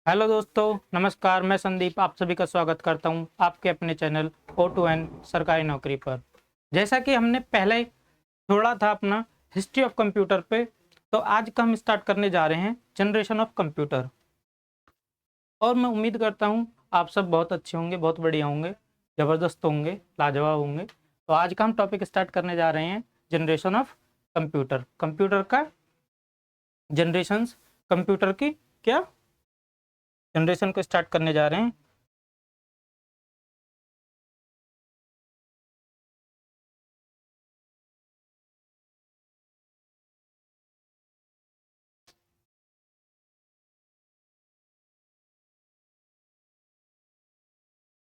Hello दोस्तों, नमस्कार। मैं संदीप आप सभी का स्वागत करता हूं आपके अपने चैनल O2N सरकारी नौकरी पर। जैसा कि हमने पहले छोड़ा था अपना हिस्ट्री ऑफ कंप्यूटर पे, तो आज का हम स्टार्ट करने जा रहे हैं जनरेशन ऑफ कंप्यूटर। और मैं उम्मीद करता हूं आप सब बहुत अच्छे होंगे, बहुत बढ़िया होंगे, ज़बरदस्त होंगे, लाजवाब होंगे। तो आज का हम टॉपिक स्टार्ट करने जा रहे हैं जनरेशन ऑफ कंप्यूटर। कंप्यूटर का जनरेशन्स, कंप्यूटर की क्या जनरेशन को स्टार्ट करने जा रहे हैं।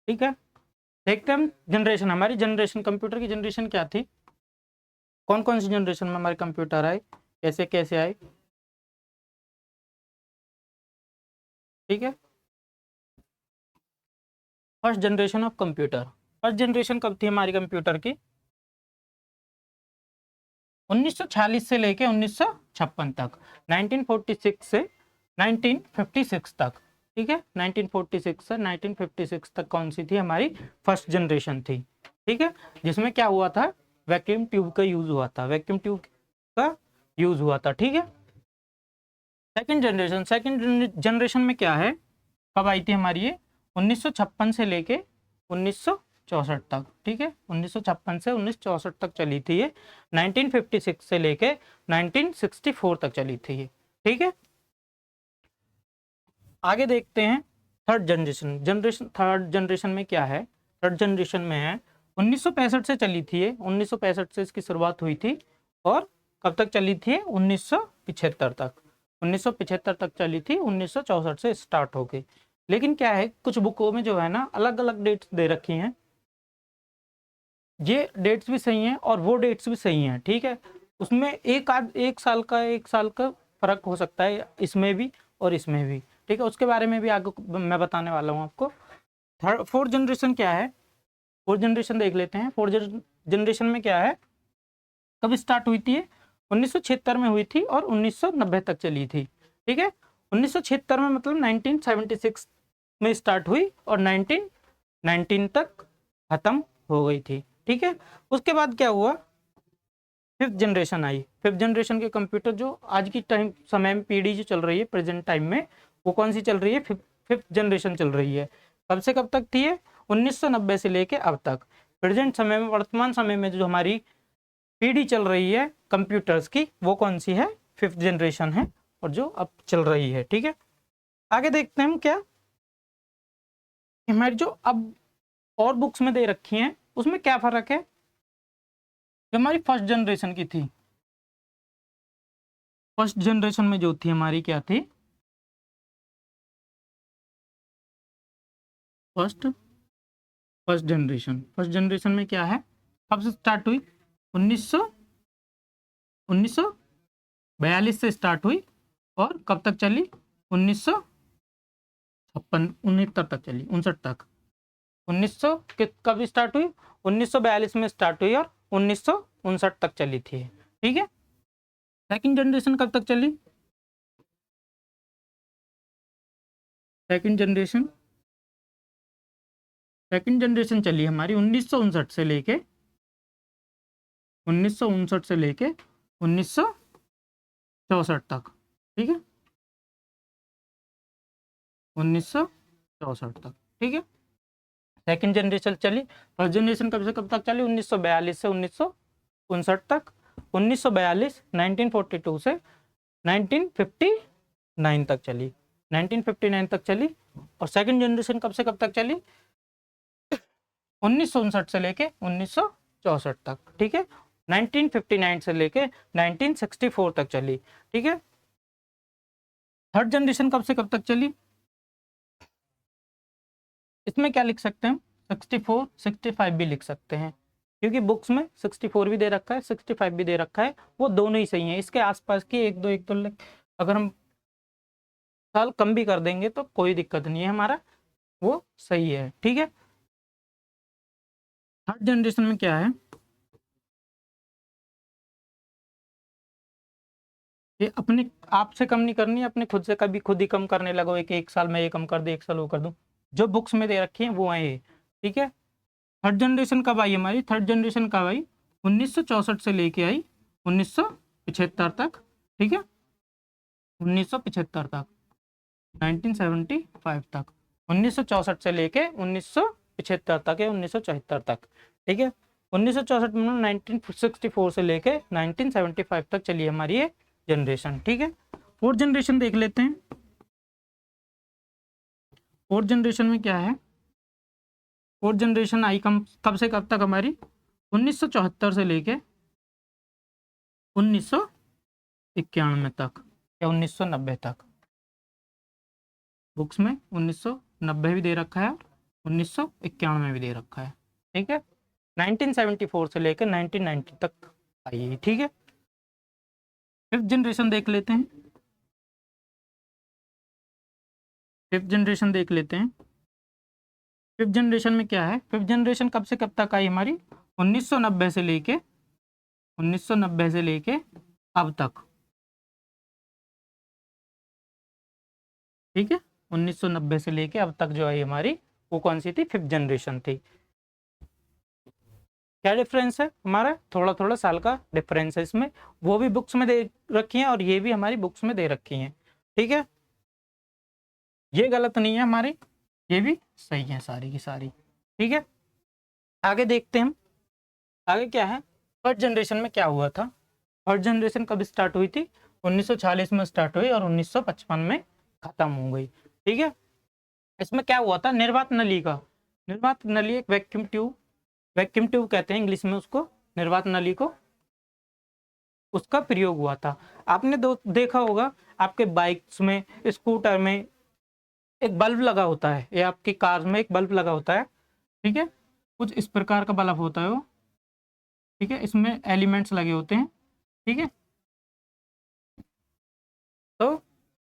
ठीक है, देखते हैं हम जनरेशन, हमारी जनरेशन, कंप्यूटर की जनरेशन क्या थी, कौन कौन सी जनरेशन में हमारे कंप्यूटर आए, कैसे कैसे आए। ठीक है, first generation of computer. First generation कब थी हमारी कंप्यूटर की? 1946 से लेके 1956 तक, 1946 से 1956 तक। ठीक है, 1946 से 1956 तक कौन सी थी हमारी फर्स्ट जनरेशन थी। ठीक है, जिसमें क्या हुआ था, वैक्यूम ट्यूब का यूज हुआ था, वैक्यूम ट्यूब का यूज हुआ था। ठीक है, सेकंड जनरेशन में क्या है, कब आई थी हमारी ये? 1956 से लेके 1964 तक। ठीक है, 1956 से 1964 तक चली थी ये। 1956 से लेके 1964 तक चली थी ये। ठीक है, आगे देखते हैं थर्ड जनरेशन। थर्ड जनरेशन में क्या है? थर्ड जनरेशन में है 1965 से चली थी ये, 1965 से इसकी शुरुआत हुई थी और कब तक चली थी? 1975 तक। 1975 तक चली थी, 1964 से स्टार्ट हो गई। लेकिन क्या है, कुछ बुकों में जो है ना अलग अलग डेट्स दे रखी हैं, ये डेट्स भी सही हैं और वो डेट्स भी सही हैं। ठीक है, उसमें एक साल का फर्क हो सकता है, इसमें भी और इसमें भी। ठीक है, उसके बारे में भी आगे मैं बताने वाला हूँ आपको। थर्ड फोर्थ जनरेशन क्या है? फोर्थ जनरेशन देख लेते हैं। फोर्थ जनरेशन में क्या है, कब स्टार्ट हुई थी? 1976 में हुई थी और 1990 तक चली थी। ठीक है, 1976 में मतलब 1976 में स्टार्ट हुई और 1919 तक खत्म हो गई थी। ठीक है, उसके बाद क्या हुआ, फिफ्थ जनरेशन आई। फिफ्थ जनरेशन के कंप्यूटर जो आज की टाइम समय में पीढ़ी जो चल रही है प्रेजेंट टाइम में, वो कौन सी चल रही है? फिफ्थ जनरेशन चल रही है। कब से कब तक थी ये? 1990 से लेके अब तक। प्रेजेंट समय में, वर्तमान समय में जो हमारी पीढ़ी चल रही है कंप्यूटर्स की, वो कौन सी है? फिफ्थ जनरेशन है और जो अब चल रही है। ठीक है, आगे देखते हैं हम क्या, हमारी जो अब और बुक्स में दे रखी हैं उसमें क्या फर्क है। जो हमारी फर्स्ट जनरेशन की थी, फर्स्ट जनरेशन में जो थी हमारी क्या थी? फर्स्ट फर्स्ट जनरेशन में क्या है, कब से स्टार्ट हुई? 1900 1942 से स्टार्ट हुई और कब तक चली? 1956 तक चली, 59 तक। 1900 कब स्टार्ट हुई? 1942 में स्टार्ट हुई और 1959 तक चली थी। ठीक है, सेकंड जनरेशन कब तक चली? सेकंड जनरेशन सेकंड जनरेशन चली हमारी 1959 से लेके 1964 तक। ठीक है, 1964 तक। ठीक है, सेकंड जनरेशन चली। फर्स्ट जनरेशन कब से कब तक चली? 1942 से 1959 तक। 1942 1942 से 1959 तक चली, 1959 तक चली। और सेकंड जनरेशन कब से कब तक चली? 1959 से लेके 1964 तक। ठीक है, 1959 से लेके 1964 तक चली। ठीक है, थर्ड जनरेशन कब से कब तक चली? इसमें क्या लिख सकते हैं हम? 64 65 भी लिख सकते हैं, क्योंकि बुक्स में 64 भी दे रखा है, 65 भी दे रखा है, वो दोनों ही सही है। इसके आसपास की एक दो अगर हम साल कम भी कर देंगे तो कोई दिक्कत नहीं है, हमारा वो सही है। ठीक है, थर्ड जनरेशन में क्या है, ये अपने आप से कम नहीं करनी है, अपने खुद से कभी खुद ही कम करने लगो, एक साल में ये कम कर दे, एक साल वो कर दूं। जो बुक्स में दे रखी है वो है ये, ठीक है। थर्ड जनरेशन कब आई हमारी? थर्ड जनरेशन कब आई? 1964 से लेके आई 1975 तक, ठीक है, 1975 तक, 1975 तक, 1964 से लेके 1975 तक या 1974 तक, ठीक है। 1964 में 1964 से लेके 1975 तक चली हमारी ये जनरेशन, ठीक है। फोर्थ जनरेशन देख लेते हैं। फोर्थ जनरेशन में क्या है? फोर्थ जनरेशन आई कब से कब तक हमारी? 1974 से लेके 1991 तक या 1990 तक। बुक्स में 1990 भी दे रखा है, 1991 भी दे रखा है, ठीक है। 1974 से लेकर 1990 तक आई है, ठीक है। फिफ्थ जनरेशन देख लेते हैं। फिफ्थ जनरेशन देख लेते हैं। फिफ्थ जनरेशन में क्या है? फिफ्थ जनरेशन कब से कब तक आई हमारी? 1990 से लेके 1990 से लेके अब तक, ठीक है। 1990 से लेके अब तक जो आई हमारी वो कौन सी थी? फिफ्थ जनरेशन थी। क्या डिफरेंस है हमारा? थोड़ा थोड़ा साल का डिफरेंस है इसमें, वो भी बुक्स में दे रखी हैं और ये भी हमारी बुक्स में दे रखी हैं, ठीक है। ये गलत नहीं है हमारी, ये भी सही है सारी की सारी, ठीक है। आगे देखते हैं हम, आगे क्या है। फर्स्ट जनरेशन में क्या हुआ था? फर्स्ट जनरेशन कब स्टार्ट हुई थी? 1940 में स्टार्ट हुई और 1955 में खत्म हो गई, ठीक है। इसमें क्या हुआ था? निर्वात नली का, निर्वात नली एक वैक्यूम ट्यूब, वैक्यूम ट्यूब कहते हैं इंग्लिश में उसको, निर्वात नली को, उसका प्रयोग हुआ था। आपने देखा होगा आपके बाइक्स में, स्कूटर में एक बल्ब लगा होता है, या आपकी कार में एक बल्ब लगा होता है, ठीक है। कुछ इस प्रकार का बल्ब होता है वो, ठीक है, इसमें एलिमेंट्स लगे होते हैं, ठीक है। तो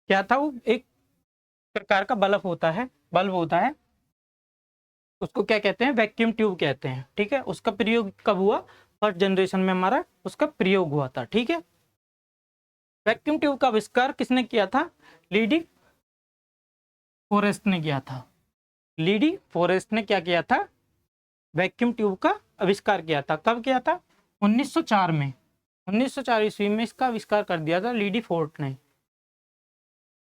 क्या था? वो एक प्रकार का बल्ब होता है, बल्ब होता है, उसको क्या कहते हैं? वैक्यूम ट्यूब कहते हैं, ठीक है। उसका प्रयोग कब हुआ? फर्स्ट जनरेशन में हमारा उसका प्रयोग हुआ था, ठीक है। वैक्यूम ट्यूब का आविष्कार किसने किया था? लीडी फॉरेस्ट ने किया था। लीडी फॉरेस्ट ने क्या किया था? वैक्यूम ट्यूब का आविष्कार किया था। कब किया था? 1904 में, 1904 ईस्वी में इसका आविष्कार कर दिया था लीडी फोर्ट ने।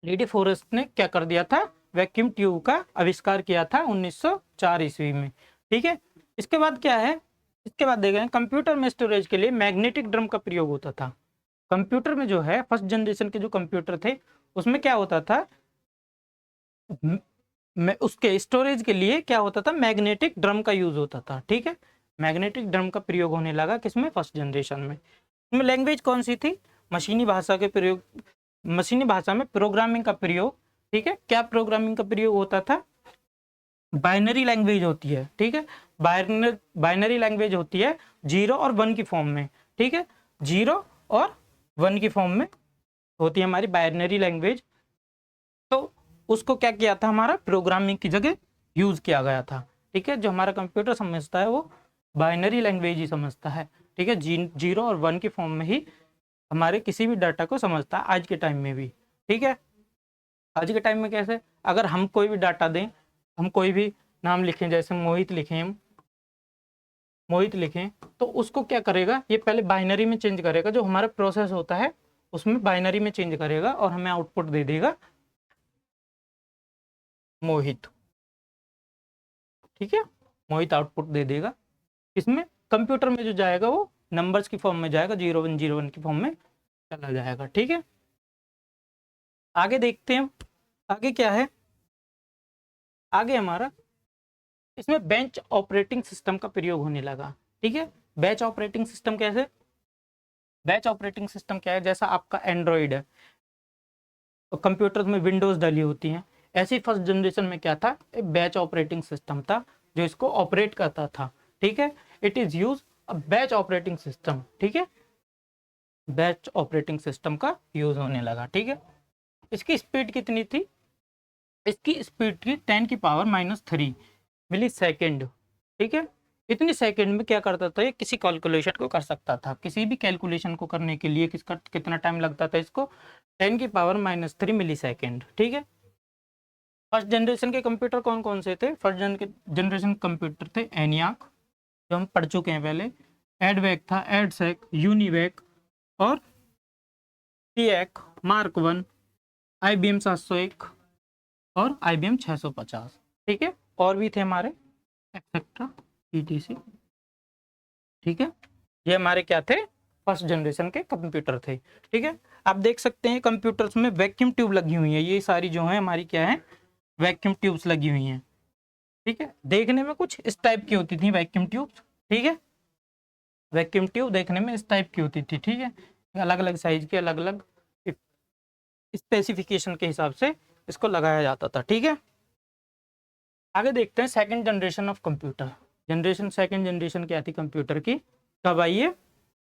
लीडी फॉरेस्ट ने क्या कर दिया था? वैक्यूम ट्यूब का आविष्कार किया था 1904 ईस्वी में, ठीक है। इसके बाद क्या है? इसके बाद देखें, कंप्यूटर में स्टोरेज के लिए मैग्नेटिक ड्रम का प्रयोग होता था। कंप्यूटर में जो है, फर्स्ट जनरेशन के जो कंप्यूटर थे उसमें क्या होता था? उसके स्टोरेज के लिए क्या होता था? मैग्नेटिक ड्रम का यूज होता था, ठीक है। मैग्नेटिक ड्रम का प्रयोग होने लगा किसमें? फर्स्ट जनरेशन में। इसमें लैंग्वेज कौन सी थी? मशीनी भाषा के प्रयोग, मशीनी भाषा में प्रोग्रामिंग का प्रयोग, ठीक है। क्या प्रोग्रामिंग का प्रयोग होता था? बाइनरी लैंग्वेज होती है, ठीक है। बाइनरी लैंग्वेज होती है 0 और 1 की फॉर्म में, ठीक है। 0 और 1 की फॉर्म में होती है हमारी बाइनरी लैंग्वेज। तो उसको क्या किया था? हमारा प्रोग्रामिंग की जगह यूज किया गया था, ठीक है। जो हमारा कंप्यूटर समझता है वो बाइनरी लैंग्वेज ही समझता है, ठीक है। 0 और 1 की फॉर्म में ही हमारे किसी भी डाटा को समझता है आज के टाइम में भी, ठीक है। आज के टाइम में कैसे? अगर हम कोई भी डाटा दें, हम कोई भी नाम लिखें, जैसे मोहित लिखें, हम मोहित लिखें, तो उसको क्या करेगा? ये पहले बाइनरी में चेंज करेगा, जो हमारा प्रोसेस होता है उसमें बाइनरी में चेंज करेगा और हमें आउटपुट दे देगा मोहित, ठीक है। मोहित आउटपुट दे देगा। इसमें कंप्यूटर में जो जाएगा वो नंबर्स की फॉर्म में जाएगा, 0101 की फॉर्म में चला जाएगा, ठीक है। आगे देखते हैं, आगे क्या है। आगे हमारा इसमें बेंच ऑपरेटिंग सिस्टम का प्रयोग होने लगा, ठीक है। बैच ऑपरेटिंग सिस्टम कैसे? बैच ऑपरेटिंग सिस्टम क्या है? जैसा आपका एंड्रॉइड है, तो कंप्यूटर में विंडोज डली होती हैं, ऐसी फर्स्ट जनरेशन में क्या था? एक बैच ऑपरेटिंग सिस्टम था जो इसको ऑपरेट करता था, ठीक है। It is use a batch operating system, ठीक है। बैच ऑपरेटिंग सिस्टम का यूज होने लगा, ठीक है। इसकी स्पीड कितनी थी? इसकी स्पीड थी 10 की पावर -3 मिली सेकेंड, ठीक है। इतनी सेकंड में क्या करता था, ये किसी कैलकुलेशन को कर सकता था। किसी भी कैलकुलेशन को करने के लिए किसका कितना टाइम लगता था इसको, 10⁻³ मिली सेकेंड। ठीक है। फर्स्ट जनरेशन के कंप्यूटर कौन कौन से थे? फर्स्ट जनरेशन कंप्यूटर थे एनियाक, जो हम पढ़ चुके हैं पहले, एडवेक था, एडसेक, यूनिवेक और टीएक, मार्क 1, IBM 701 और IBM 650। ठीक है। और भी थे हमारे एक्सेट्रा ETC। ठीक है। ये हमारे क्या थे, फर्स्ट जनरेशन के कंप्यूटर थे। ठीक है। आप देख सकते हैं कंप्यूटर्स में वैक्यूम ट्यूब लगी हुई है, ये सारी जो है हमारी क्या है, वैक्यूम ट्यूब्स लगी हुई हैं। ठीक है। देखने में कुछ इस टाइप की होती थी वैक्यूम ट्यूब्स। ठीक है। वैक्यूम ट्यूब देखने में इस टाइप की होती थी। ठीक है। अलग अलग साइज के, अलग अलग स्पेसिफिकेशन के हिसाब से इसको लगाया जाता था। ठीक है। आगे देखते हैं second generation of computer. Second generation क्या थी कंप्यूटर की, कब आई है?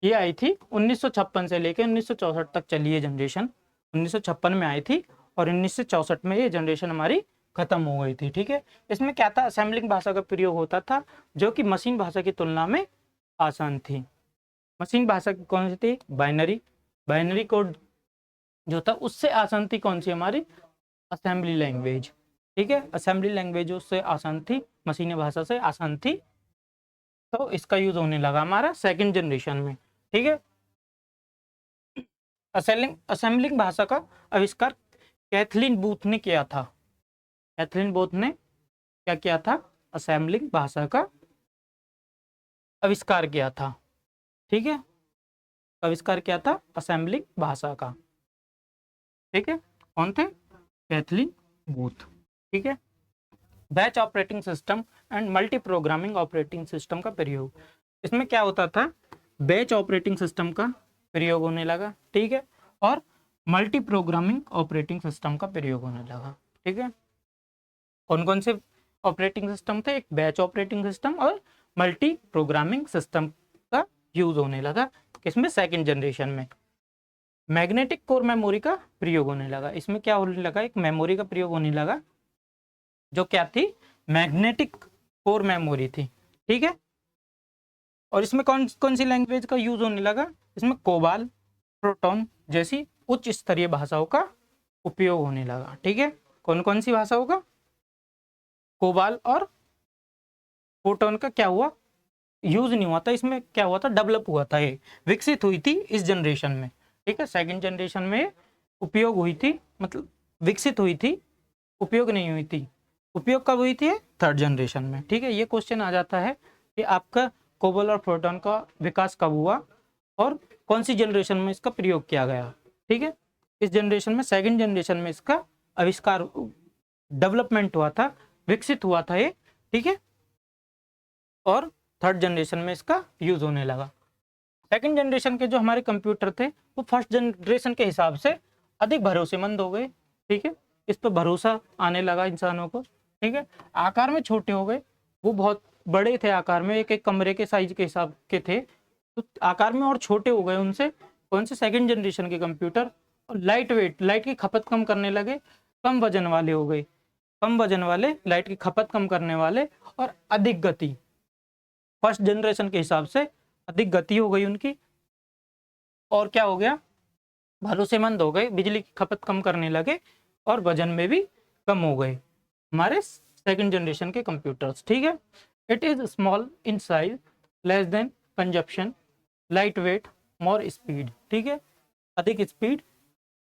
ये आई थी 1956 से लेकर 1964 तक चली है जनरेशन। 1956 में आई थी और 1964 में ये जनरेशन हमारी खत्म हो गई थी। ठीक है। इसमें क्या था, असेंबलिंग भाषा का प्रयोग होता था, जो कि मशीन भाषा की तुलना में आसान थी। मशीन भाषा की कौन सी थी? बाइनरी कोड जो था उससे आसान थी कौन सी हमारी, असेंबली लैंग्वेज। ठीक है। असेंबली लैंग्वेज उससे आसान थी, मशीनी भाषा से आसान थी, तो इसका यूज होने लगा हमारा सेकंड जनरेशन में। ठीक है। असेंबलिंग भाषा का आविष्कार कैथलीन बूथ ने किया था। कैथलीन बूथ ने क्या किया था, असेंबलिंग भाषा का आविष्कार किया था। ठीक है। आविष्कार किया था असेंबलिंग भाषा का। ठीक है। कौन थे? Kathleen booth. ठीक है। Batch operating system and multi programming operating system का प्रयोग, इसमें क्या होता था, बैच ऑपरेटिंग सिस्टम का प्रयोग होने लगा। ठीक है। और मल्टी प्रोग्रामिंग ऑपरेटिंग सिस्टम का प्रयोग होने लगा। ठीक है। कौन कौन से ऑपरेटिंग सिस्टम थे? एक बैच ऑपरेटिंग सिस्टम और मल्टी प्रोग्रामिंग सिस्टम का यूज होने लगा। किसमें? सेकंड जनरेशन में। मैग्नेटिक कोर मेमोरी का प्रयोग होने लगा। इसमें क्या होने लगा, एक मेमोरी का प्रयोग होने लगा, जो क्या थी, मैग्नेटिक कोर मेमोरी थी। ठीक है। और इसमें कौन कौन सी लैंग्वेज का यूज होने लगा, इसमें कोबाल, प्रोटॉन जैसी उच्च स्तरीय भाषाओं का उपयोग होने लगा। ठीक है। कौन कौन सी भाषाओं का? कोबाल और प्रोटॉन का क्या हुआ, यूज नहीं हुआ था। इसमें क्या हुआ था, डेवलप हुआ था, ये विकसित हुई थी इस जनरेशन में। ठीक है। सेकंड जनरेशन में उपयोग हुई थी, मतलब विकसित हुई थी, उपयोग नहीं हुई थी। उपयोग कब हुई थी? थर्ड जनरेशन में। ठीक है। ये क्वेश्चन आ जाता है कि आपका कोबल और प्रोटॉन का विकास कब हुआ और कौन सी जनरेशन में इसका प्रयोग किया गया। ठीक है। इस जनरेशन में, सेकंड जनरेशन में इसका आविष्कार, डेवलपमेंट हुआ था, विकसित हुआ था ये। ठीक है। और थर्ड जनरेशन में इसका यूज होने लगा। सेकंड जनरेशन के जो हमारे कंप्यूटर थे वो फर्स्ट जनरेशन के हिसाब से अधिक भरोसेमंद हो गए। ठीक है। इस पर भरोसा आने लगा इंसानों को। ठीक है। आकार में छोटे हो गए, वो बहुत बड़े थे आकार में, एक एक कमरे के साइज के हिसाब के थे, तो आकार में और छोटे हो गए उनसे। कौन से? सेकंड जनरेशन के कंप्यूटर। और लाइट वेट, लाइट की खपत कम करने लगे, कम वजन वाले हो गए, कम वजन वाले, लाइट की खपत कम करने वाले और अधिक गति। फर्स्ट जनरेशन के हिसाब से अधिक गति हो गई उनकी, और क्या हो गया, भरोसेमंद हो गए, बिजली की खपत कम करने लगे और वजन में भी कम हो गए हमारे सेकंड जनरेशन के कंप्यूटर्स। ठीक है। It is small in size, less than consumption, light weight, more speed. ठीक है। अधिक स्पीड,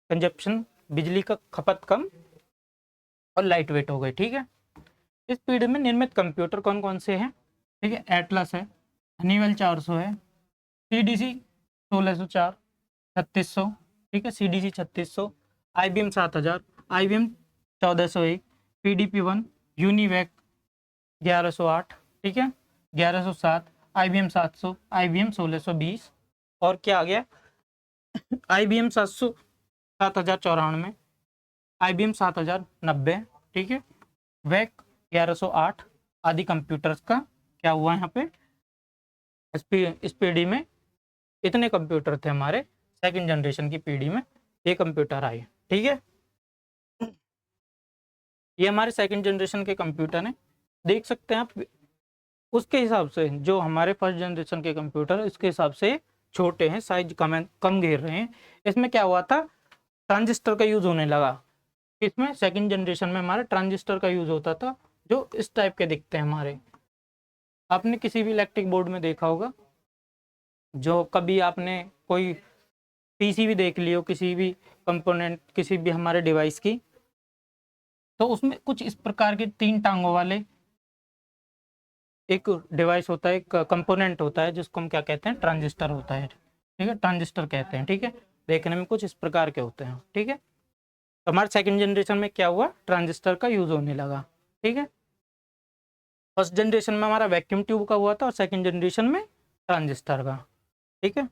कंजप्शन, बिजली का खपत कम और लाइट वेट हो गए। ठीक है। इस पीढ़ी में निर्मित कंप्यूटर कौन कौन से हैं? ठीक है। एटलस है, हनीवेल 400 है, CDC 1604, 3600। ठीक है। CDC 3600, IBM 7000, IBM 1401, PDP-1, UNIVAC 1108। ठीक है। 1107, IBM 700, IBM 1620, और क्या आ गया, IBM 7094, IBM 7090। ठीक है। वैक 1108 आदि कंप्यूटर्स का क्या हुआ यहाँ पे, इस पीढ़ी में इतने कंप्यूटर थे हमारे सेकंड जनरेशन की पीढ़ी में, ये कंप्यूटर आए। ठीक है। ये हमारे सेकंड जनरेशन के कंप्यूटर हैं, देख सकते हैं आप, उसके हिसाब से जो हमारे फर्स्ट जनरेशन के कंप्यूटर इसके हिसाब से छोटे हैं, साइज कम घेर रहे हैं। इसमें क्या हुआ था, ट्रांजिस्टर का यूज होने लगा। इसमें सेकंड जनरेशन में हमारा ट्रांजिस्टर का यूज होता था, जो इस टाइप के दिखते हैं हमारे। आपने किसी भी इलेक्ट्रिक बोर्ड में देखा होगा, जो कभी आपने कोई पीसीबी देख लियो, किसी भी कंपोनेंट, किसी भी हमारे डिवाइस की, तो उसमें कुछ इस प्रकार के 3 टांगों वाले एक डिवाइस होता है, एक कंपोनेंट होता है, जिसको हम क्या कहते हैं, ट्रांजिस्टर होता है। ठीक है, ट्रांजिस्टर कहते हैं। ठीक है, देखने में कुछ इस प्रकार के होते हैं। ठीक है, तो हमारे सेकंड जनरेशन में क्या हुआ, ट्रांजिस्टर का यूज होने लगा। ठीक है, फर्स्ट जनरेशन में हमारा वैक्यूम ट्यूब का हुआ था और सेकंड जनरेशन में ट्रांजिस्टर का। ठीक है,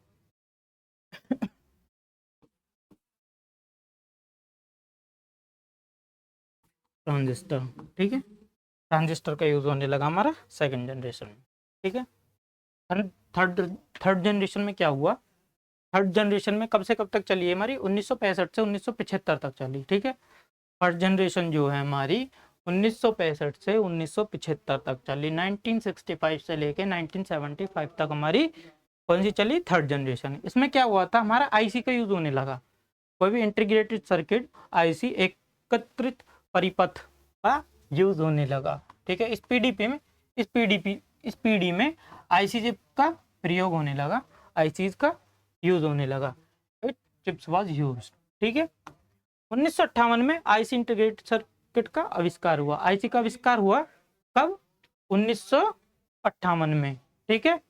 ट्रांजिस्टर। ठीक है, ट्रांजिस्टर का यूज होने लगा हमारा सेकंड जनरेशन में। ठीक है, थर्ड थर्ड जनरेशन में क्या हुआ, थर्ड जनरेशन में कब से कब तक चली है हमारी, 1965 से 1975 तक चली। ठीक है, फर्स्ट जनरेशन जो है हमारी 1965 से 1975 तक चली। 1965 से लेके 1975 तक हमारी कौन सी चली, थर्ड जनरेशन। इसमें क्या हुआ था, हमारा आईसी का यूज होने लगा। कोई भी इंटीग्रेटेड सर्किट, आईसी, एकत्रित परिपथ का यूज होने लगा। ठीक है, इस पीडी में आईसी चिप का प्रयोग होने लगा, आईसी का यूज होने लगा, चिप्स वाज यूज। ठीक है, 1958 में आईसी इंटीग्रेटेड सर्किट का आविष्कार हुआ। आईसी का आविष्कार हुआ कब, 1958 में। ठीक है,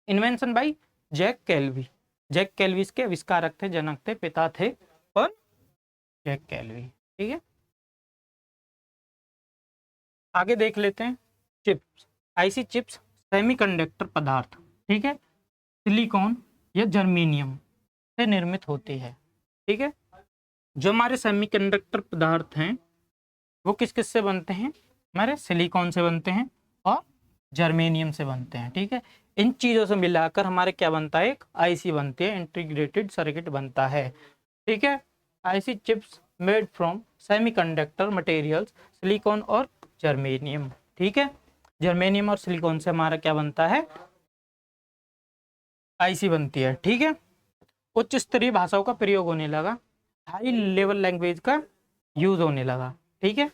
इन्वेंशन बाय जैक कैल्वी। जैक कैल्वी इसके आविष्कारक थे, जनक थे, पिता थे, और जैक कैल्वी। ठीक है, आगे देख लेते हैं चिप्स। आईसी चिप्स सेमीकंडक्टर पदार्थ, ठीक है, सिलिकॉन या जर्मेनियम से निर्मित होती है। ठीक है, जो हमारे सेमीकंडक्टर पदार्थ हैं वो किस किस से बनते हैं, हमारे सिलिकॉन से बनते हैं और जर्मेनियम से बनते हैं। ठीक है, इन चीज़ों से मिलाकर हमारे क्या बनता है, एक आईसी बनती है, इंटीग्रेटेड सर्किट बनता है। ठीक है, IC chips made from semiconductor materials, silicon और जर्मेनियम। ठीक है, जर्मेनियम और सिलिकॉन से हमारा क्या बनता है, आईसी बनती है। ठीक है, उच्च स्तरीय भाषाओं का प्रयोग होने लगा, हाई लेवल लैंग्वेज का यूज होने लगा। ठीक है,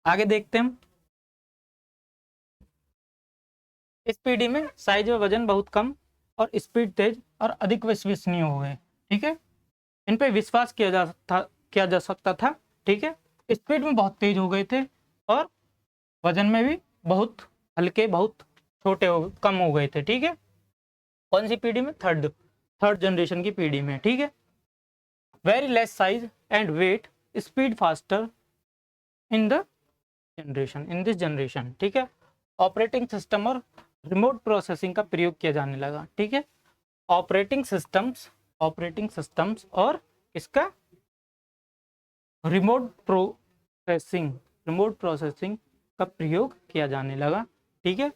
आगे देखते हैं हम। इस पीढ़ी में साइज व वजन बहुत कम और स्पीड तेज और अधिक विश्वसनीय हो गए। ठीक है, इन पे विश्वास किया जा सकता था। ठीक है, स्पीड में बहुत तेज हो गए थे और वजन में भी बहुत हल्के, बहुत छोटे कम हो गए थे। ठीक है, कौन सी पीढ़ी में, थर्ड जनरेशन की पीढ़ी में। ठीक है, very less size and weight, speed faster in this generation. ठीक है, ऑपरेटिंग सिस्टम और रिमोट प्रोसेसिंग का प्रयोग किया जाने लगा। ठीक है, ऑपरेटिंग सिस्टम्स और इसका रिमोट प्रोसेसिंग का प्रयोग किया जाने लगा। ठीक है,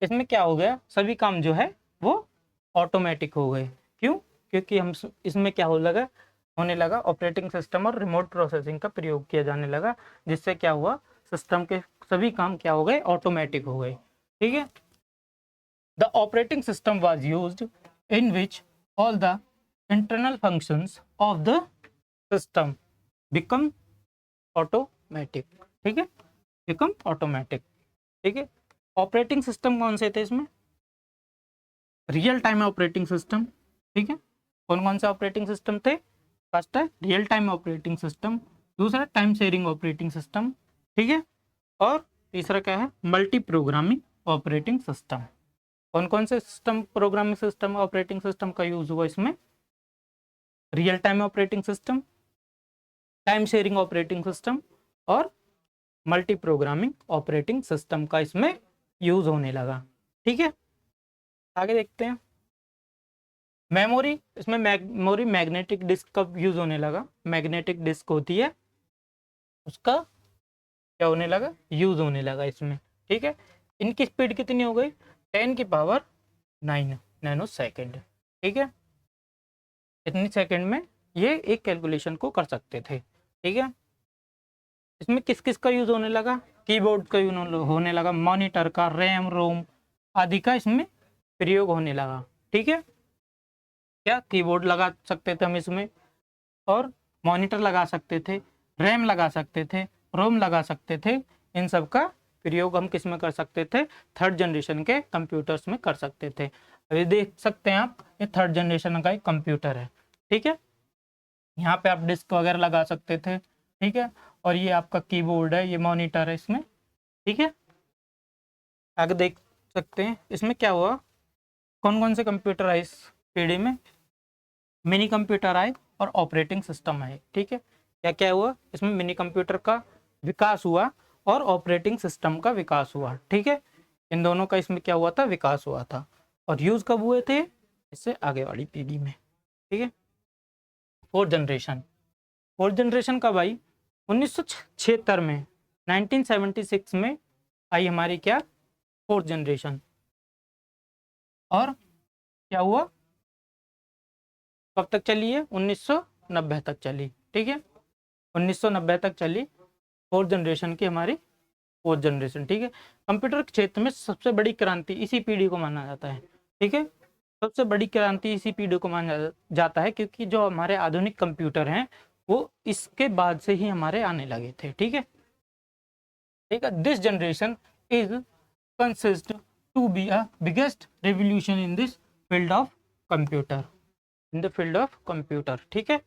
इसमें क्या हो गया, सभी काम जो है वो ऑटोमेटिक हो गए। क्यों, क्योंकि हम इसमें क्या होने लगा ऑपरेटिंग सिस्टम और रिमोट प्रोसेसिंग का प्रयोग किया जाने लगा, जिससे क्या हुआ, सिस्टम के सभी काम क्या हो गए, ऑटोमेटिक हो गए। ठीक है, the operating system was used in which all the internal functions of the system become automatic. ठीक है, बिकम ऑटोमेटिक। ठीक है, ऑपरेटिंग सिस्टम कौन से थे इसमें, रियल टाइम ऑपरेटिंग सिस्टम। ठीक है, कौन कौन से ऑपरेटिंग सिस्टम थे, फर्स्ट है रियल टाइम ऑपरेटिंग सिस्टम, दूसरा टाइम शेयरिंग ऑपरेटिंग सिस्टम। ठीक है, और तीसरा क्या है, मल्टी प्रोग्रामिंग ऑपरेटिंग सिस्टम। कौन कौन से system, programming system, operating system का यूज हुआ इसमें, real time operating system, time sharing operating system और मल्टी प्रोग्रामिंग ऑपरेटिंग सिस्टम का इसमें यूज होने लगा। ठीक है, आगे देखते हैं मेमोरी। इसमें मेमोरी मैग्नेटिक डिस्क का यूज होने लगा, मैग्नेटिक डिस्क होती है उसका क्या होने लगा, यूज होने लगा इसमें। ठीक है, इनकी स्पीड कितनी हो गई, 10⁹ नैनो सेकेंड। ठीक है, इतनी सेकेंड में ये एक कैलकुलेशन को कर सकते थे। ठीक है, इसमें किस किस का यूज होने लगा, कीबोर्ड का यूज होने लगा, मॉनिटर का, रैम रोम आदि का इसमें प्रयोग होने लगा। ठीक है, क्या कीबोर्ड लगा सकते थे हम इसमें, और मॉनिटर लगा सकते थे, रैम लगा सकते थे, रोम लगा सकते थे। इन सब का प्रयोग हम किस में कर सकते थे, थर्ड जनरेशन के कंप्यूटर्स में कर सकते थे। अभी देख सकते हैं आप, ये थर्ड जनरेशन का एक कंप्यूटर है। ठीक है, यहाँ पे आप डिस्क वगैरह लगा सकते थे। ठीक है, और ये आपका कीबोर्ड है, ये मॉनिटर है इसमें। ठीक है, आगे देख सकते हैं इसमें क्या हुआ, कौन कौन से कंप्यूटर आए इस पीढ़ी में, मिनी कंप्यूटर आए और ऑपरेटिंग सिस्टम आए। ठीक है, क्या क्या हुआ इसमें, मिनी कंप्यूटर का विकास हुआ और ऑपरेटिंग सिस्टम का विकास हुआ। ठीक है, इन दोनों का इसमें क्या हुआ था, विकास हुआ था। और यूज कब हुए थे, इससे आगे वाली पीढ़ी में। ठीक है, फोर्थ जनरेशन, फोर्थ जनरेशन कब आई, 1976 में, 1976 में आई हमारी क्या, फोर्थ जनरेशन। और क्या हुआ, कब तक चली है, 1990 तक चली। ठीक है, 1990 तक चली फोर्थ जनरेशन की हमारी, फोर्थ जनरेशन। ठीक है, कंप्यूटर के क्षेत्र में सबसे बड़ी क्रांति इसी पीढ़ी को माना जाता है। ठीक है, सबसे बड़ी क्रांति इसी पीढ़ी को माना जाता है, क्योंकि जो हमारे आधुनिक कंप्यूटर हैं वो इसके बाद से ही हमारे आने लगे थे। ठीक है, ठीक है, this generation is consist to be a biggest revolution in this field of computer, in the field of computer. ठीक है,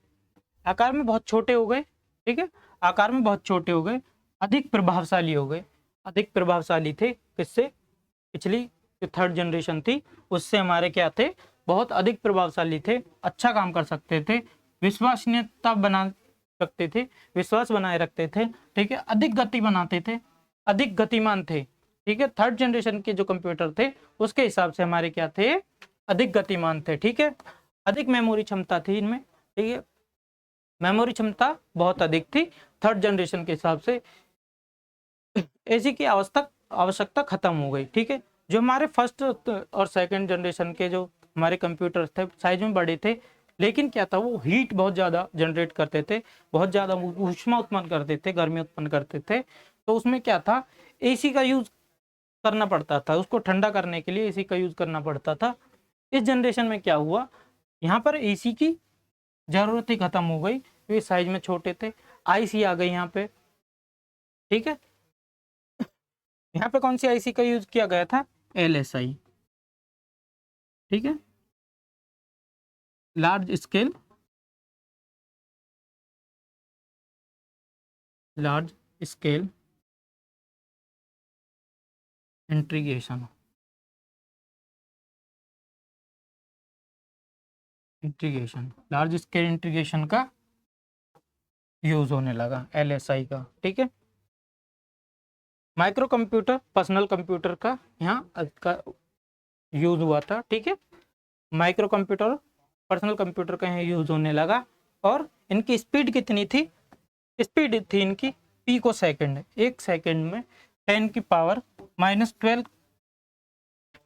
आकार में बहुत छोटे हो गए। ठीक है, आकार में बहुत छोटे हो गए, अधिक प्रभावशाली हो गए, अधिक प्रभावशाली थे किससे, पिछली जो थर्ड जनरेशन थी उससे हमारे क्या थे, बहुत अधिक प्रभावशाली थे, अच्छा काम कर सकते थे, विश्वसनीयता बना सकते थे, विश्वास बनाए रखते थे। ठीक है, अधिक गति बनाते थे, अधिक गतिमान थे। ठीक है, थर्ड जनरेशन के जो कंप्यूटर थे उसके हिसाब से हमारे क्या थे, अधिक गतिमान थे। ठीक है, अधिक मेमोरी क्षमता थी इनमें। ठीक है, मेमोरी क्षमता बहुत अधिक थी थर्ड जनरेशन के हिसाब से, एसी की आवश्यकता खत्म हो गई। ठीक है, जो हमारे फर्स्ट और सेकंड जनरेशन के जो हमारे कंप्यूटर थे साइज में बड़े थे, लेकिन क्या था, वो हीट बहुत ज़्यादा जनरेट करते थे, बहुत ज़्यादा ऊष्मा उत्पन्न करते थे, गर्मी उत्पन्न करते थे। तो उसमें क्या था, एसी का यूज करना पड़ता था, उसको ठंडा करने के लिए एसी का यूज करना पड़ता था। इस जनरेशन में क्या हुआ, यहाँ पर एसी की जरूरत ही खत्म हो गई, ये साइज में छोटे थे, आईसी आ गई यहाँ पे। ठीक है, यहाँ पे कौन सी आईसी का यूज किया गया था, एलएसआई। ठीक है, large scale, large scale integration, integration, large scale integration का यूज होने लगा, एलएसआई का। ठीक है, माइक्रो कंप्यूटर, पर्सनल कंप्यूटर का यहाँ का यूज हुआ था। ठीक है, माइक्रो कंप्यूटर, पर्सनल कंप्यूटर का यहाँ यूज होने लगा। और इनकी स्पीड कितनी थी, स्पीड थी इनकी पिको सेकंड, एक सेकंड में 10⁻⁻12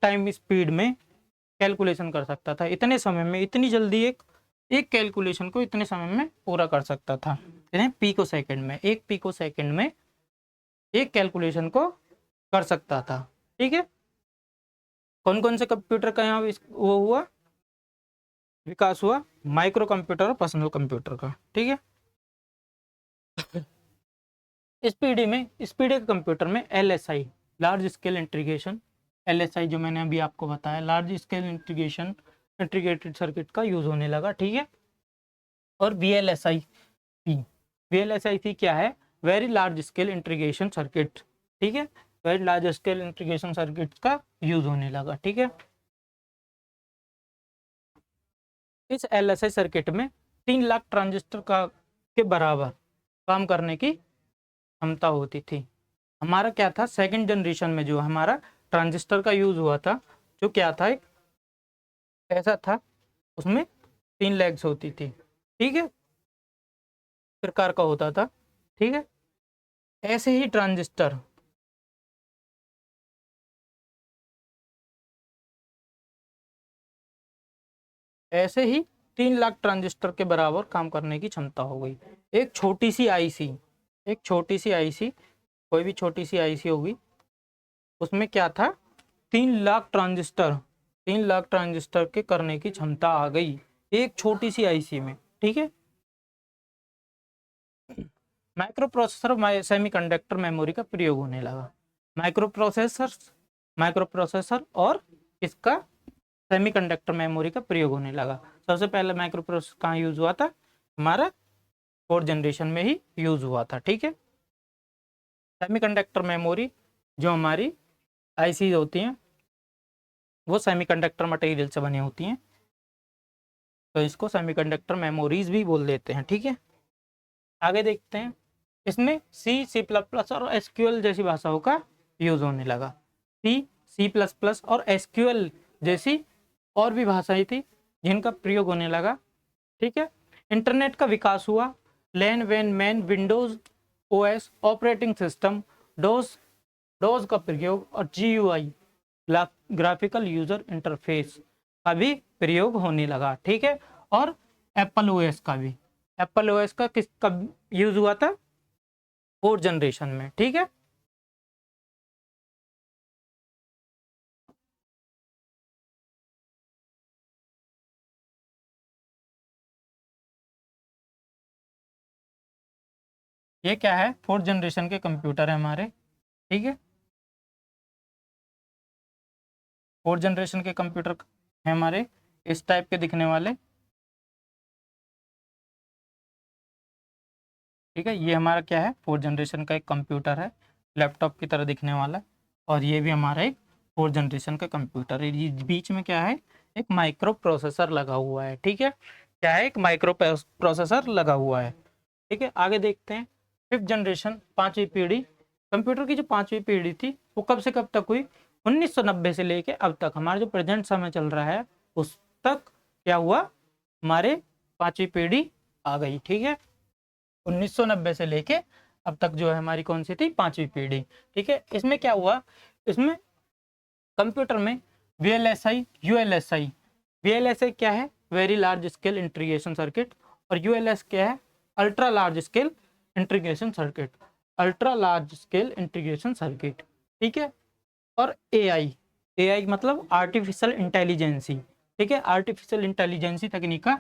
टाइम स्पीड में कैलकुलेशन कर सकता था। इतने समय में, इतनी जल्दी एक कैलकुलेशन को इतने समय में पूरा कर सकता था, पिको सेकंड में, एक पिको सेकंड में एक कैलकुलेशन को कर सकता था। ठीक है, कौन कौन से कंप्यूटर का यहाँ वो हुआ, विकास हुआ, माइक्रो कंप्यूटर और पर्सनल कंप्यूटर का। ठीक है, इस पीढ़ी में, इस पीढ़ी के कंप्यूटर में LSI, large scale integration, LSI जो मैंने अभी आपको बताया, large scale integration, integrated circuit का यूज होने लगा। ठीक है, और वीएलएसआई, वीएलएसआई क्या है, very large scale integration circuit. ठीक है, very large scale integration circuit का यूज होने लगा। ठीक है, इस एलएसआई सर्किट में 3 लाख ट्रांजिस्टर का के बराबर काम करने की क्षमता होती थी। हमारा क्या था, सेकंड जनरेशन में जो हमारा ट्रांजिस्टर का यूज हुआ था, जो क्या था, एक ऐसा था, उसमें 3 लेग्स होती थी। ठीक है, प्रकार का होता था। ठीक है, ऐसे ही ट्रांजिस्टर, ऐसे ही 3 लाख ट्रांजिस्टर के बराबर काम करने की क्षमता हो गई। एक छोटी सी आईसी, एक छोटी सी आईसी, कोई भी छोटी सी आईसी होगी, उसमें क्या था, 3 लाख ट्रांजिस्टर, 3 लाख ट्रांजिस्टर के करने की क्षमता आ गई एक छोटी सी आईसी में। ठीक है। माइक्रो प्रोसेसर सेमीकंडक्टर मेमोरी का प्रयोग होने लगा। माइक्रो प्रोसेसर, माइक्रो प्रोसेसर और इसका सेमीकंडक्टर मेमोरी का प्रयोग होने लगा। सबसे पहले माइक्रो प्रोसेसर कहाँ यूज हुआ था, हमारा 4th जनरेशन में ही यूज हुआ था। ठीक है। सेमीकंडक्टर मेमोरी जो हमारी आईसी होती हैं वो सेमीकंडक्टर मटेरियल से बनी होती हैं, तो इसको सेमीकंडक्टर मेमोरीज भी बोल देते हैं। ठीक है। आगे देखते हैं, इसमें C++ और एसक्यूएल जैसी भाषाओं का यूज होने लगा। C++ और एसक्यूएल जैसी और भी भाषाएं थी जिनका प्रयोग होने लगा। ठीक है। इंटरनेट का विकास हुआ। लैन वैन MAN Windows OS operating system, DOS DOS का प्रयोग और GUI ग्राफिकल यूजर इंटरफेस का भी प्रयोग होने लगा। ठीक है। और एप्पल ओएस का भी, एप्पल ओएस का किस कब यूज हुआ था, 4th जनरेशन में। ठीक है। ये क्या है, 4th जनरेशन के कंप्यूटर है हमारे। ठीक है। 4th जनरेशन के कंप्यूटर है हमारे इस टाइप के दिखने वाले। ठीक है। ये हमारा क्या है, 4th जनरेशन का एक कंप्यूटर है, लैपटॉप की तरह दिखने वाला। और ये भी हमारा एक 4th जनरेशन का कंप्यूटर है। ये बीच में क्या है, एक माइक्रो प्रोसेसर लगा हुआ है। ठीक है। क्या है, एक माइक्रो प्रोसेसर लगा हुआ है। ठीक है। आगे देखते हैं, 5th जनरेशन, 5वीं पीढ़ी। कंप्यूटर की जो 5वीं पीढ़ी थी वो कब से कब तक हुई, 1990 से लेके अब तक, हमारा जो प्रेजेंट समय चल रहा है उस तक क्या हुआ, हमारे 5वीं पीढ़ी आ गई। ठीक है। 1990 से लेके अब तक जो है हमारी कौन सी थी, 5वीं पीढ़ी। ठीक है। इसमें क्या हुआ, इसमें कंप्यूटर में VLSI, ULSI, VLSI क्या है, very large scale integration circuit, और ULS क्या है, ultra large scale integration circuit, ultra large scale integration circuit. ठीक है। और AI मतलब आर्टिफिशियल इंटेलिजेंसी। ठीक है। आर्टिफिशियल इंटेलिजेंसी तकनीक का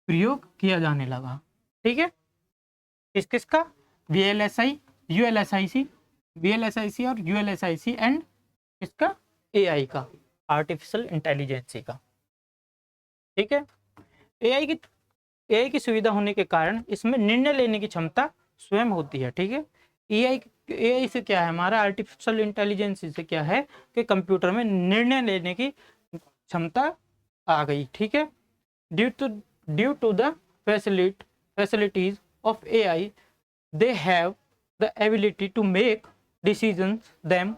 प्रयोग किया जाने लगा। ठीक है। किस किस का, VLSI, ULSIC, VLSIC और ULSIC एंड इसका AI का, आर्टिफिशियल इंटेलिजेंसी का। ठीक है। AI की AI की सुविधा होने के कारण इसमें निर्णय लेने की क्षमता स्वयं होती है। ठीक है। AI से क्या है, हमारा आर्टिफिशियल इंटेलिजेंसी से क्या है कि कंप्यूटर में निर्णय लेने की क्षमता आ गई। ठीक है। Due to the facilities of AI, they have the ability to make decisions them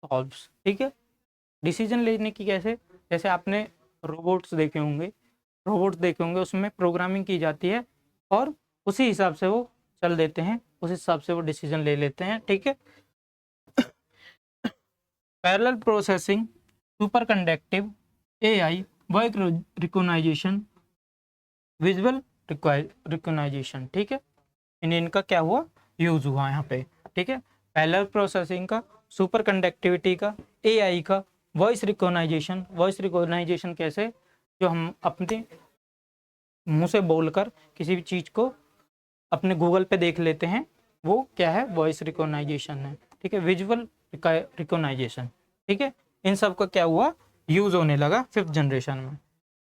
solves। ठीक है। डिसीजन लेने की कैसे, जैसे आपने रोबोट्स देखे होंगे, उसमें प्रोग्रामिंग की जाती है और उसी हिसाब से वो चल देते हैं, उस हिसाब से वो डिसीजन ले लेते हैं। ठीक है। Parallel processing, super conductive AI, voice recognition, visual recognition. ठीक है। इनका क्या हुआ, यूज हुआ यहाँ पे। ठीक है। पैरेलल प्रोसेसिंग का, सुपर कंडक्टिविटी का, AI का, वॉइस रिकॉग्निशन। वॉइस रिकॉग्निशन कैसे, जो हम अपने मुंह से बोलकर किसी भी चीज को अपने गूगल पे देख लेते हैं, वो क्या है, वॉइस रिकॉग्निशन है। ठीक है। Visual recognition. ठीक है। इन सब का क्या हुआ, यूज होने लगा 5th जनरेशन में।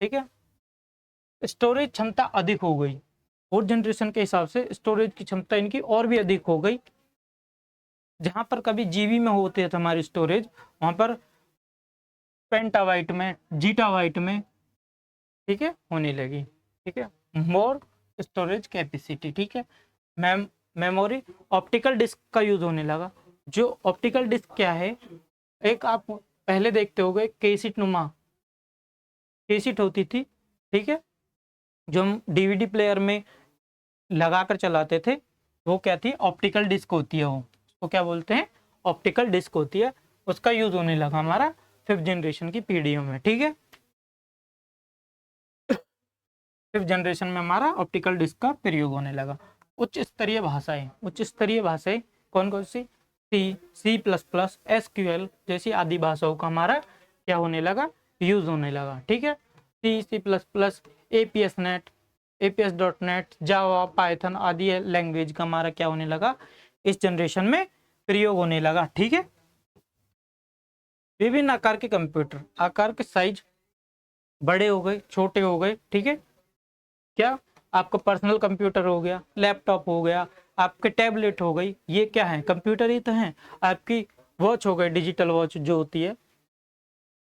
ठीक है। स्टोरेज क्षमता अधिक हो गई, 4th जनरेशन के हिसाब से स्टोरेज की क्षमता इनकी और भी अधिक हो गई। जहां पर कभी GB में होते थे हमारी स्टोरेज, वहां पर पेंटाबाइट में, जीटाबाइट में, ठीक है, होने लगी। ठीक है। मोर स्टोरेज कैपेसिटी। ठीक है। मेमोरी, ऑप्टिकल डिस्क का यूज होने लगा। जो ऑप्टिकल डिस्क क्या है, एक आप पहले देखते होगे केसिट नुमा केसिट होती थी। ठीक है। जो हम DVD प्लेयर में लगा कर चलाते थे, वो क्या थी, ऑप्टिकल डिस्क होती है, वो उसको क्या बोलते हैं, ऑप्टिकल डिस्क होती है। उसका यूज होने लगा हमारा 5th जनरेशन की पीढ़ियों में। ठीक है। 5th जनरेशन में हमारा ऑप्टिकल डिस्क का प्रयोग होने लगा। उच्च स्तरीय भाषाएं कौन कौन सी? C++, SQL जैसी आदि भाषाओं का हमारा क्या होने लगा? यूज होने लगा। ठीक है, C++, APSNet, APS.NET, जावा, पाइथन आदि लैंग्वेज का हमारा क्या होने लगा? इस जनरेशन में प्रयोग होने लगा। ठीक है, विभिन्न आकार के कंप्यूटर, आकार के साइज बड़े हो गए, छोटे हो गए। ठीक है, क्या आपका पर्सनल कंप्यूटर हो गया, लैपटॉप हो गया, आपके टैबलेट हो गई, ये क्या है? कंप्यूटर ही तो है। आपकी वॉच हो गई, डिजिटल वॉच जो होती है,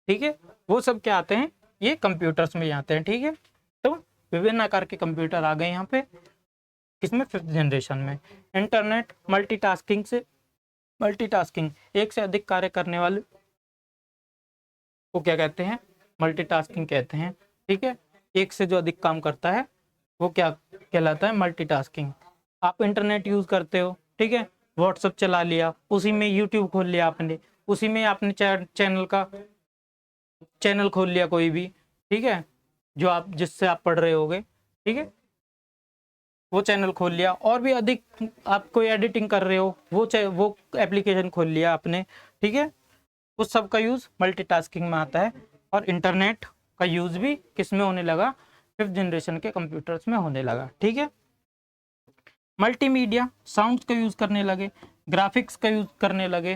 ठीक है, वो सब क्या आते हैं? ये कंप्यूटर्स में आते हैं। ठीक है, तो विभिन्न आकार के कंप्यूटर आ गए यहाँ पे, किसमें? 5th जनरेशन में। इंटरनेट, मल्टीटास्किंग एक से अधिक कार्य करने वाले को क्या कहते हैं? मल्टीटास्किंग कहते हैं। ठीक है, एक से जो अधिक काम करता है वो क्या कहलाता है? मल्टीटास्किंग। आप इंटरनेट यूज करते हो, ठीक है, व्हाट्सएप चला लिया, उसी में यूट्यूब खोल लिया आपने, उसी में आपने चैनल खोल लिया कोई भी, ठीक है, जो आप जिससे आप पढ़ रहे होगे, ठीक है, वो चैनल खोल लिया। और भी अधिक आप कोई एडिटिंग कर रहे हो, वो एप्लीकेशन खोल लिया आपने। ठीक है, उस सब का यूज मल्टीटास्किंग में आता है। और इंटरनेट का यूज भी किस में होने लगा? 5th जनरेशन के कंप्यूटर्स में होने लगा। ठीक है, मल्टीमीडिया, साउंड्स का यूज करने लगे, ग्राफिक्स का यूज करने लगे,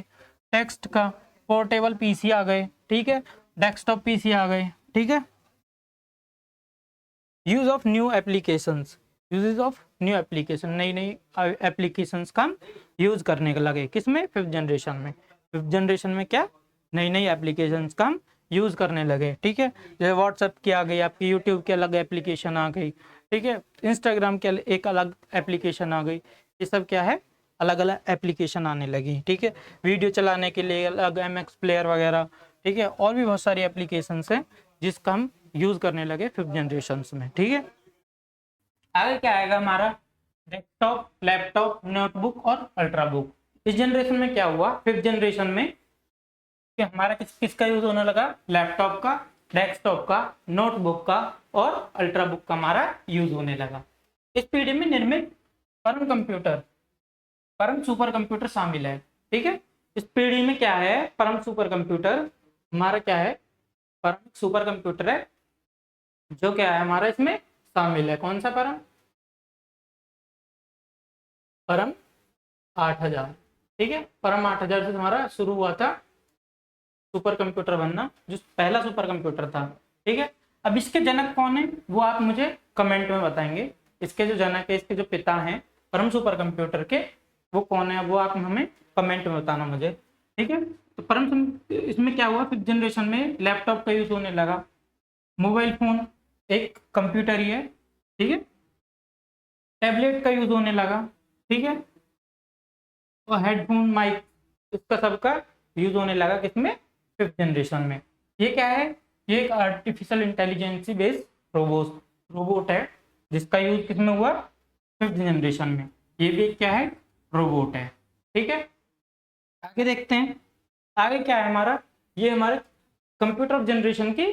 टेक्स्ट का, पोर्टेबल पीसी आ गए। ठीक है, डेस्कटॉप पीसी आ गए। ठीक है, यूज ऑफ न्यू एप्लीकेशंस, नई नई एप्लीकेशंस का यूज करने लगे, किसमें? 5th जनरेशन में। 5th जनरेशन में क्या? नई नई एप्लीकेशंस का यूज करने लगे। ठीक है, जैसे व्हाट्सएप की आ गई, आपकी यूट्यूब की अलग एप्लीकेशन आ गई। ठीक है, इंस्टाग्राम के एक अलग एप्लीकेशन आ गई। ये सब क्या है? अलग अलग एप्लीकेशन आने लगी। ठीक है, वीडियो चलाने के लिए अलग MX प्लेयर वगैरह। ठीक है, और भी बहुत सारी एप्लीकेशंस हैं जिसका हम यूज करने लगे 5th जनरेशन में। ठीक है, आगे क्या आएगा हमारा? डेस्कटॉप, लैपटॉप, नोटबुक और अल्ट्राबुक। इस जनरेशन में क्या हुआ? 5th जनरेशन में कि हमारा किसका यूज होने लगा? लैपटॉप का, डेस्कटॉप का, नोटबुक का और अल्ट्राबुक का हमारा यूज होने लगा। इस पीढ़ी में निर्मित परम सुपर कंप्यूटर शामिल है। ठीक है, इस पीढ़ी में क्या है? परम सुपर कंप्यूटर हमारा क्या है? परम सुपर कंप्यूटर है जो क्या है हमारा इसमें शामिल है। कौन सा परम? परम 8000। ठीक है, परम 8000 से हमारा शुरू हुआ था सुपर कंप्यूटर बनना, जो पहला सुपर कंप्यूटर था। ठीक है, अब इसके जनक कौन है वो आप मुझे कमेंट में बताएंगे। इसके जो जनक है, इसके जो पिता हैं परम सुपर कंप्यूटर के, वो कौन है वो आप हमें कमेंट में बताना मुझे। ठीक है, तो इसमें क्या हुआ? 5th जनरेशन में लैपटॉप का यूज होने लगा, मोबाइल फोन एक कंप्यूटर ही है। ठीक है, टैबलेट का यूज होने लगा। ठीक है, और हेडफोन, माइक, इसका सबका यूज होने लगा किसमें? 5th जनरेशन में। ये क्या है? ये एक आर्टिफिशियल इंटेलिजेंसी बेस्ड रोबोट है जिसका यूज किसमें हुआ? 5th जनरेशन में। ये भी क्या है? रोबोट है। ठीक है, आगे देखते हैं। आगे क्या है हमारा? ये हमारे कंप्यूटर जनरेशन की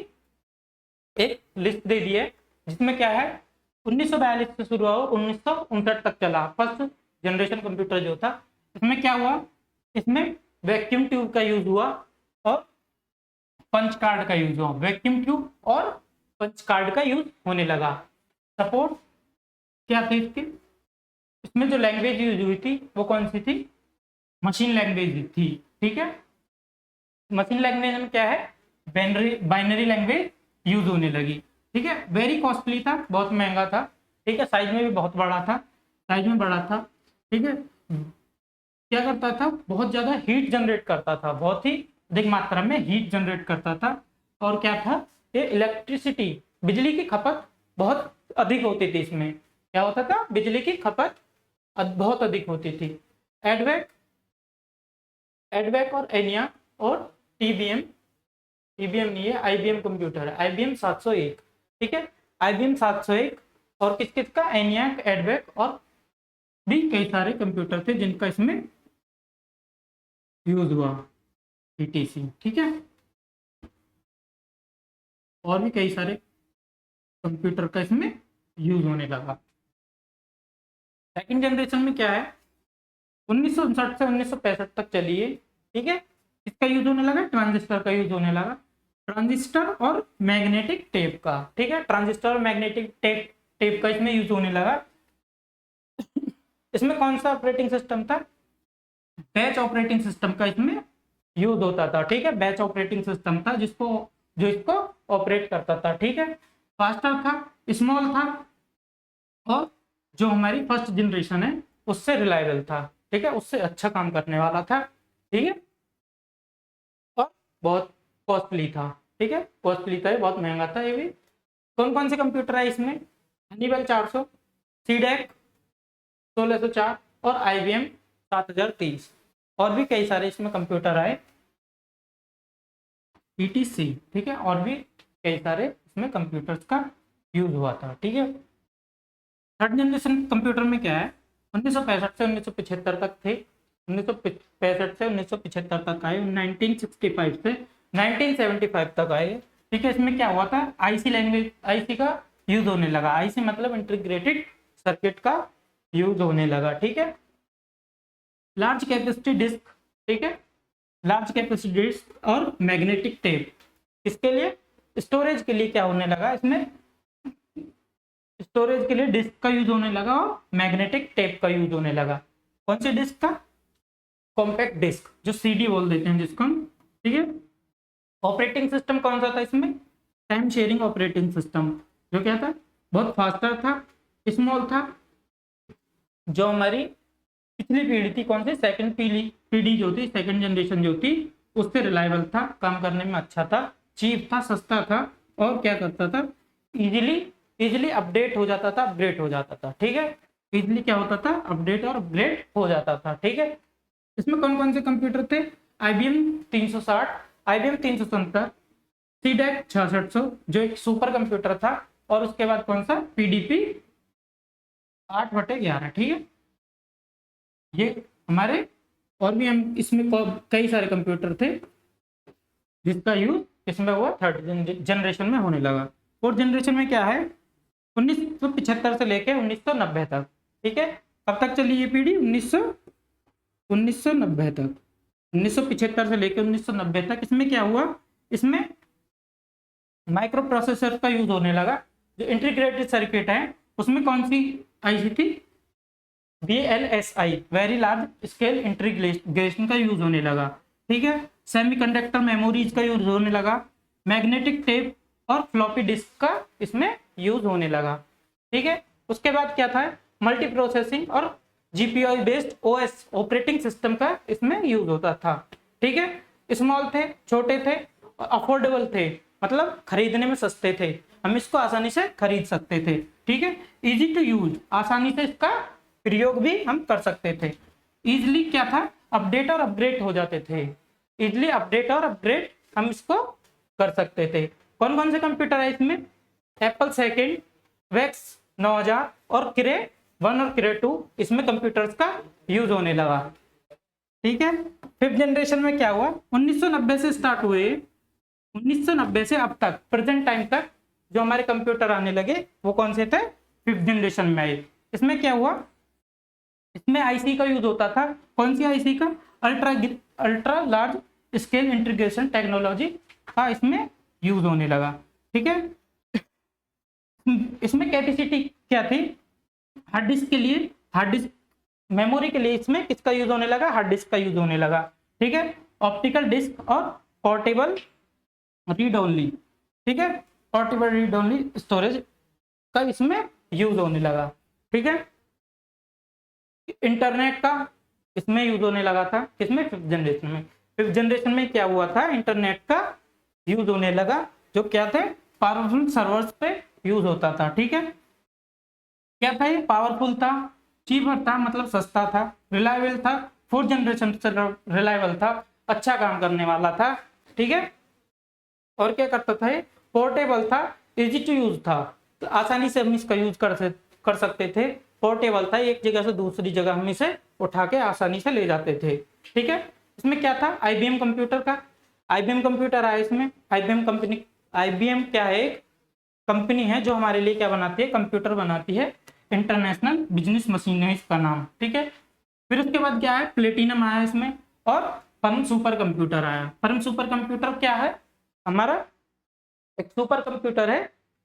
एक लिस्ट दे दी है जिसमें क्या है 1942 से शुरू हुआ 1959 तक चला फर्स्ट जनरेशन कंप्यूटर जो था। इसमें क्या हुआ? इसमें वैक्यूम ट्यूब का यूज हुआ और पंच कार्ड का यूज हुआ। वैक्यूम ट्यूब और पंच कार्ड का यूज होने लगा। सपोर्ट क्या थी इसकी? इसमें जो लैंग्वेज यूज हुई थी वो कौन सी थी? मशीन लैंग्वेज थी। ठीक है, मशीन लैंग्वेज में क्या है? बाइनरी लैंग्वेज यूज होने लगी। ठीक है, वेरी कॉस्टली था, बहुत महंगा था। ठीक है, साइज में भी बहुत बड़ा था, साइज में बड़ा था। ठीक है, क्या करता था? बहुत ज्यादा हीट जनरेट करता था, बहुत ही अधिक मात्रा में हीट जनरेट करता था। और क्या था? ये इलेक्ट्रिसिटी, बिजली की खपत बहुत अधिक होती थी। इसमें क्या होता था? बिजली की खपत बहुत अधिक होती थी। एडवेक एडवेक और एनिया और टीबीएम, टीबीएम नहीं है, आईबीएम कंप्यूटर है, IBM 701। ठीक है, IBM 701 और किस किस का? एनियाक, एडवेक और भी कई सारे कंप्यूटर थे जिनका इसमें यूज हुआ, ETC। ठीक है, और भी कई सारे कंप्यूटर का इसमें यूज होने लगा। सेकंड जनरेशन में क्या है, 1959 से 1965 तक चली है, ठीक है। इसका यूज होने लगा, ट्रांजिस्टर का यूज होने लगा, ट्रांजिस्टर और मैग्नेटिक टेप का, ठीक है। ट्रांजिस्टर और मैग्नेटिक टेप टेप का इसमें यूज होने लगा। इसमें कौन सा ऑपरेटिंग सिस्टम था, बैच ऑपरेटिंग सिस्टम का इसमें यूज होता था, ठीक है। बैच ऑपरेटिंग सिस्टम था जिसको जो इसको ऑपरेट करता था, ठीक है। फास्टर था, स्मॉल था, और जो हमारी फर्स्ट जनरेशन है उससे रिलायबल था, ठीक है, उससे अच्छा काम करने वाला था, ठीक है। और बहुत कॉस्टली था, ठीक है, कॉस्टली था, ये बहुत महंगा था ये भी। कौन कौन से कंप्यूटर है इसमें, हनीवेल 400, सीडेक 1604 और IBM 7030, और भी कई सारे इसमें कंप्यूटर आए, PTC, ठीक है, और भी कई सारे इसमें कंप्यूटर्स का यूज हुआ था, ठीक है। थर्ड जनरेशन कंप्यूटर में क्या है, 1965 से 1975 तक थे, 1965 से 1975 तक आए, 1965 से 1975 तक आए, ठीक है। इसमें क्या हुआ था, आईसी लैंग्वेज, आईसी का यूज होने लगा, आईसी मतलब इंटीग्रेटेड सर्किट का यूज होने लगा, ठीक है। लार्ज कैपेसिटी डिस्क, ठीक है, लार्ज कैपेसिटी डिस्क और मैग्नेटिक टेप, इसके लिए स्टोरेज के लिए क्या होने लगा, इसमें स्टोरेज के लिए डिस्क का यूज होने लगा और मैग्नेटिक टेप का यूज होने लगा। कौन सी डिस्क था, कॉम्पैक्ट डिस्क, जो CD बोल देते हैं जिसको, ठीक है। ऑपरेटिंग सिस्टम कौन सा था इसमें, टाइम शेयरिंग ऑपरेटिंग सिस्टम, जो क्या था, बहुत फास्टर था, स्मॉल था, जो हमारी पिछली पीढ़ी थी, कौन सी, सेकंड पीढ़ी जो थी, सेकंड जनरेशन जो थी, उससे रिलायबल था, काम करने में अच्छा था, चीप था, सस्ता था, और क्या करता था, इजीली अपडेट हो जाता था, अपग्रेड हो जाता था, ठीक है। इजीली क्या होता था, अपडेट और अपग्रेड हो जाता था, ठीक है। इसमें कौन कौन से कंप्यूटर थे, IBM 360, IBM 370, सीडेक 6600 जो एक सुपर कंप्यूटर था, और उसके बाद कौन सा, PDP 8/11, ठीक है। ये हमारे, और भी हम इसमें कई सारे कंप्यूटर थे जिसका यूज इसमें हुआ थर्ड जनरेशन में होने लगा। फोर्थ जनरेशन में क्या है, 1975 से लेके 1990 तक, ठीक है। कब तक चली ये पीढ़ी, 1990 तक, 1975 से लेकर 1990 तक। इसमें क्या हुआ, इसमें माइक्रो प्रोसेसर का यूज होने लगा, जो इंटीग्रेटेड सर्किट है उसमें कौन सी आईसी थी, VLSI, very large scale integration का यूज होने लगा, ठीक है। सेमीकंडक्टर मेमोरीज का यूज होने लगा, मैग्नेटिक टेप और फ्लॉपी डिस्क का इसमें यूज होने लगा, ठीक है। उसके बाद क्या था, मल्टी प्रोसेसिंग और GPIO based OS operating system का इसमें यूज होता था, ठीक है। स्मॉल थे, छोटे थे, अफोर्डेबल थे, मतलब खरीदने में सस्ते थे, हम इसको आसानी से खरीद सकते थे, ठीक है। इजी टू यूज, आसानी से इसका प्रयोग भी हम कर सकते थे। इजिली क्या था, अपडेट और अपग्रेड हो जाते थे, इजिली अपडेट और अपग्रेड हम इसको कर सकते थे। कौन कौन से कंप्यूटर है इसमें, एप्पल सेकेंड, वेक्स 9000 और क्रे 1 और क्रे 2, इसमें कंप्यूटर्स का यूज होने लगा, ठीक है। फिफ्थ जनरेशन में क्या हुआ, 1990 से स्टार्ट हुए, 1990 से अब तक प्रेजेंट टाइम तक जो हमारे कंप्यूटर आने लगे वो कौन से थे, फिफ्थ जनरेशन में आए। इसमें क्या हुआ, इसमें आईसी का यूज होता था, कौन सी आईसी का, ultra large scale integration technology का इसमें यूज होने लगा, ठीक है। इसमें कैपेसिटी क्या थी, हार्ड डिस्क के लिए, हार्ड डिस्क मेमोरी के लिए इसमें किसका यूज होने लगा, हार्ड डिस्क का यूज होने लगा, ठीक है। ऑप्टिकल डिस्क और पोर्टेबल रीड ओनली, ठीक है, पोर्टेबल रीड ओनली स्टोरेज का इसमें यूज होने लगा, ठीक है। इंटरनेट का इसमें यूज होने लगा था, किसमें, फिफ्थ जनरेशन में। फिफ्थ जनरेशन में क्या हुआ था, इंटरनेट का यूज होने लगा, जो क्या थे, पावरफुल सर्वर्स पे यूज होता था, ठीक है। क्या था ये, पावरफुल था, चीपर था, मतलब सस्ता था, रिलायबल था, फोर्थ जनरेशन से रिलायबल था, अच्छा काम करने वाला था, ठीक है। और क्या करता था ये, पोर्टेबल था, इजी टू यूज था, तो आसानी से हम इसका यूज कर सकते थे, पोर्टेबल था, एक जगह से दूसरी जगह हम इसे उठा के आसानी से ले जाते थे, ठीक है। इसमें क्या था, IBM कंप्यूटर का, IBM कंप्यूटर आया इसमें, IBM कंपनी, IBM क्या है, एक कंपनी है जो हमारे लिए क्या बनाती है, कंप्यूटर बनाती है, इंटरनेशनल बिजनेस मशीन है इसका नाम, ठीक है। फिर उसके बाद क्या है, प्लेटिनम आया इसमें, और फर्म सुपर कंप्यूटर आया। फर्म सुपर कंप्यूटर क्या है, हमारा एक सुपर कंप्यूटर है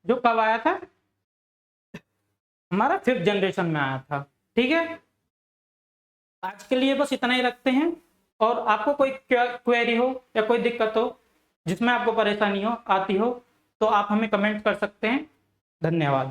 जो कब आया था, हमारा 5th जनरेशन में आया था, ठीक है। आज के लिए बस इतना ही रखते हैं, और आपको कोई क्वेरी हो या कोई दिक्कत हो, जिसमें आपको परेशानी हो आती हो, तो आप हमें कमेंट कर सकते हैं। धन्यवाद।